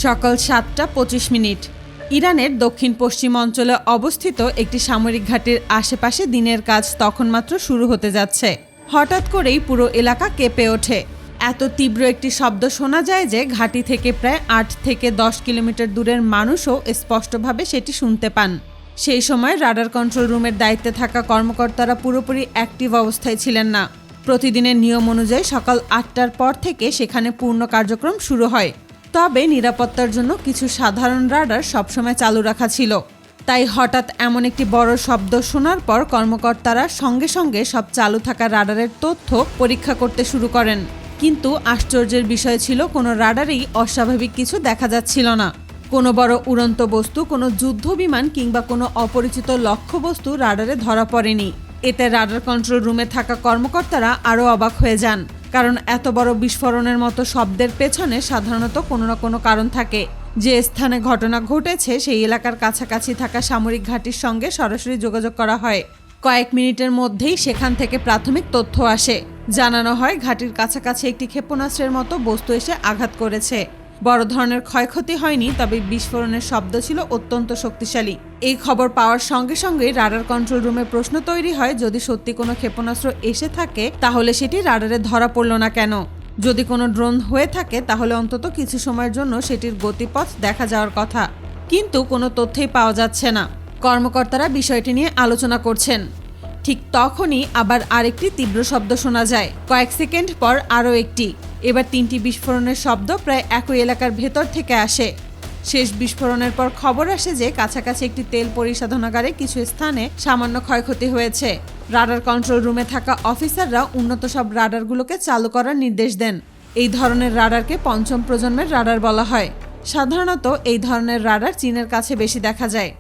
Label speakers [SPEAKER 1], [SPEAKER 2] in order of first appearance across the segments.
[SPEAKER 1] সকাল ৭টা ২৫ ইরানের দক্ষিণ পশ্চিম অঞ্চলে অবস্থিত একটি সামরিক ঘাঁটির আশেপাশে দিনের কাজ তখন মাত্র শুরু হতে যাচ্ছে। হঠাৎ করেই পুরো এলাকা কেঁপে ওঠে। এত তীব্র একটি শব্দ শোনা যায় যে ঘাঁটি থেকে প্রায় ৮ থেকে ১০ কিলোমিটার দূরের মানুষও স্পষ্টভাবে সেটি শুনতে পান। সেই সময় রাডার কন্ট্রোল রুমের দায়িত্বে থাকা কর্মকর্তারা পুরোপুরি অ্যাক্টিভ অবস্থায় ছিলেন না। প্রতিদিনের নিয়ম অনুযায়ী সকাল ৮টার পর থেকে সেখানে পূর্ণ কার্যক্রম শুরু হয়। তবে নিরাপত্তার জন্য কিছু সাধারণ রাডার সবসময় চালু রাখা ছিল। তাই হঠাৎ এমন একটি বড় শব্দ শোনার পর কর্মকর্তারা সঙ্গে সঙ্গে সব চালু থাকা রাডারের তথ্য পরীক্ষা করতে শুরু করেন। কিন্তু আশ্চর্যের বিষয় ছিল কোনো রাডারেই অস্বাভাবিক কিছু দেখা যাচ্ছিল না। কোনো বড় উড়ন্ত বস্তু, কোনো যুদ্ধ বিমান কিংবা কোনো অপরিচিত লক্ষ্যবস্তু রাডারে ধরা পড়েনি। এতে রাডার কন্ট্রোল রুমে থাকা কর্মকর্তারা আরও অবাক হয়ে যান, কারণ এত বড় বিস্ফোরণের মতো শব্দের পেছনে সাধারণত কোনো না কোনো কারণ থাকে। যে স্থানে ঘটনা ঘটেছে সেই এলাকার কাছাকাছি থাকা সামরিক ঘাঁটির সঙ্গে সরাসরি যোগাযোগ করা হয়। কয়েক মিনিটের মধ্যেই সেখান থেকে প্রাথমিক তথ্য আসে। জানানো হয় ঘাঁটির কাছাকাছি একটি ক্ষেপণাস্ত্রের মতো বস্তু এসে আঘাত করেছে। বড় ধরনের ক্ষয়ক্ষতি হয়নি, তবে বিস্ফোরণের শব্দ ছিল অত্যন্ত শক্তিশালী। এই খবর পাওয়ার সঙ্গে সঙ্গে রাডার কন্ট্রোল রুমে প্রশ্ন তৈরি হয়, যদি সত্যি কোনো ক্ষেপণাস্ত্র এসে থাকে তাহলে সেটি রাডারে ধরা পড়ল না কেন? যদি কোনো ড্রোন হয়ে থাকে তাহলে অন্তত কিছু সময়ের জন্য সেটির গতিপথ দেখা যাওয়ার কথা। কিন্তু কোনো তথ্যই পাওয়া যাচ্ছে না। কর্মকর্তারা বিষয়টি নিয়ে আলোচনা করছেন। ঠিক তখনই আবার আরেকটি তীব্র শব্দ শোনা যায়। কয়েক সেকেন্ড পর আরও একটি। এবার ৩টি বিস্ফোরণের শব্দ প্রায় একই এলাকার ভেতর থেকে আসে। শেষ বিস্ফোরণের পর খবর আসে যে কাছাকাছি একটি তেল পরিশোধনাগারে কিছু স্থানে সামান্য ক্ষয়ক্ষতি হয়েছে। রাডার কন্ট্রোল রুমে থাকা অফিসাররা উন্নত সব রাডারগুলোকে চালু করার নির্দেশ দেন। এই ধরনের রাডারকে পঞ্চম প্রজন্মের রাডার বলা হয়। সাধারণত এই ধরনের রাডার চীনের কাছে বেশি দেখা যায়।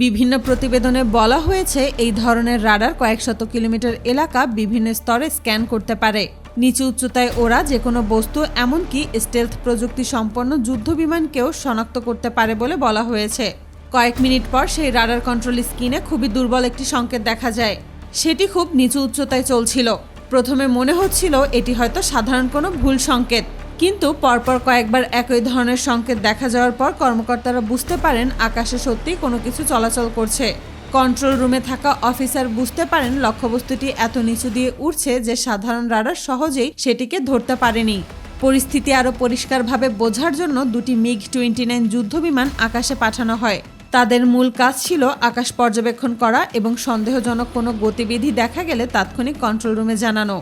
[SPEAKER 1] বিভিন্ন প্রতিবেদনে বলা হয়েছে এই ধরনের রাডার কয়েক শত কিলোমিটার এলাকা বিভিন্ন স্তরে স্ক্যান করতে পারে। নিচু উচ্চতায় ওরা যে কোনো বস্তু, এমনকি স্টেলথ প্রযুক্তি সম্পন্ন যুদ্ধ বিমানকেও শনাক্ত করতে পারে বলে বলা হয়েছে। কয়েক মিনিট পর সেই রাডার কন্ট্রোল স্ক্রিনে খুবই দুর্বল একটি সংকেত দেখা যায়। সেটি খুব নিচু উচ্চতায় চলছিল। প্রথমে মনে হচ্ছিল এটি হয়তো সাধারণ কোনো ভুল সংকেত, কিন্তু পরপর কয়েকবার একই ধরনের সংকেত দেখা যাওয়ার পর কর্মকর্তারা বুঝতে পারেন আকাশে সত্যিই কোনো কিছু চলাচল করছে। কন্ট্রোল রুমে থাকা অফিসার বুঝতে পারেন লক্ষ্যবস্তুটি এত নিচু দিয়ে উঠছে যে সাধারণ রাডার সহজেই সেটিকে ধরতে পারেনি। পরিস্থিতি আরও পরিষ্কারভাবে বোঝার জন্য দুটি MiG-29 যুদ্ধবিমান আকাশে পাঠানো হয়। তাদের মূল কাজ ছিল আকাশ পর্যবেক্ষণ করা এবং সন্দেহজনক কোনো গতিবিধি দেখা গেলে তাৎক্ষণিক কন্ট্রোল রুমে জানানো।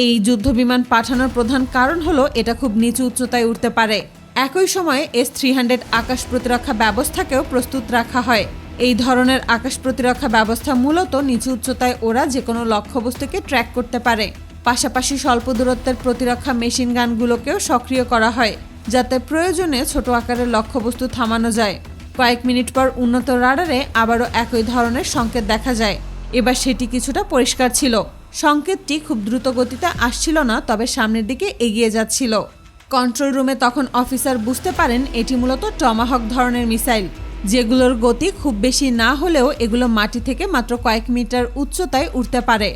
[SPEAKER 1] এই যুদ্ধবিমান পাঠানোর প্রধান কারণ হলো এটা খুব নিচু উচ্চতায় উঠতে পারে। একই সময়ে S-300 আকাশ প্রতিরক্ষা ব্যবস্থাকেও প্রস্তুত রাখা হয়। এই ধরনের আকাশ প্রতিরক্ষা ব্যবস্থা মূলত নিচু উচ্চতায় ওরা যে কোনো লক্ষ্যবস্তুকে ট্র্যাক করতে পারে। পাশাপাশি স্বল্প দূরত্বের প্রতিরক্ষা মেশিন গানগুলোকেও সক্রিয় করা হয়, যাতে প্রয়োজনে ছোট আকারের লক্ষ্যবস্তু থামানো যায়। কয়েক মিনিট পর উন্নত রাডারে আবারও একই ধরনের সংকেত দেখা যায়। এবার সেটি কিছুটা পরিষ্কার ছিল। সংকেতটি খুব দ্রুত গতিতে আসছিল না, তবে সামনের দিকে এগিয়ে যাচ্ছিল। কন্ট্রোল রুমে তখন অফিসার বুঝতে পারেন এটি মূলত টমাহক ধরনের মিসাইল, যেগুলোর গতি খুব বেশি না হলেও এগুলো মাটি থেকে মাত্র কয়েক মিটার উচ্চতায় উঠতে পারে।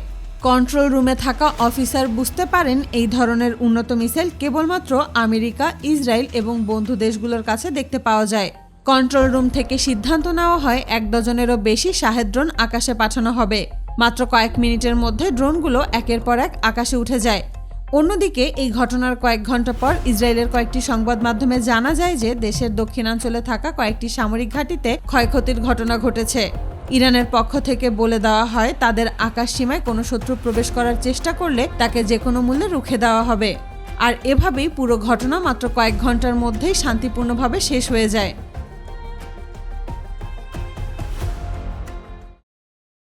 [SPEAKER 1] কন্ট্রোল রুমে থাকা অফিসার বুঝতে পারেন এই ধরনের উন্নত মিসাইল কেবলমাত্র আমেরিকা, ইসরায়েল এবং বন্ধু দেশগুলোর কাছে দেখতে পাওয়া যায়। কন্ট্রোল রুম থেকে সিদ্ধান্ত নেওয়া হয় ১ ডজনেরও বেশি শাহেদ ড্রোন আকাশে পাঠানো হবে। মাত্র কয়েক মিনিটের মধ্যে ড্রোনগুলো একের পর এক আকাশে উঠে যায়। অন্যদিকে এই ঘটনার কয়েক ঘন্টা পর ইসরায়েলের কয়েকটি সংবাদ মাধ্যমে জানা যায় যে দেশের দক্ষিণাঞ্চলে থাকা কয়েকটি সামরিক ঘাঁটিতে ক্ষয়ক্ষতির ঘটনা ঘটেছে। ইরানের পক্ষ থেকে বলে দেওয়া হয় তাদের আকাশ সীমায় কোনো শত্রু প্রবেশ করার চেষ্টা করলে তাকে যে কোনো মূল্যে রুখে দেওয়া হবে। আর এভাবেই পুরো ঘটনা মাত্র কয়েক ঘন্টার মধ্যেই শান্তিপূর্ণভাবে শেষ হয়ে যায়।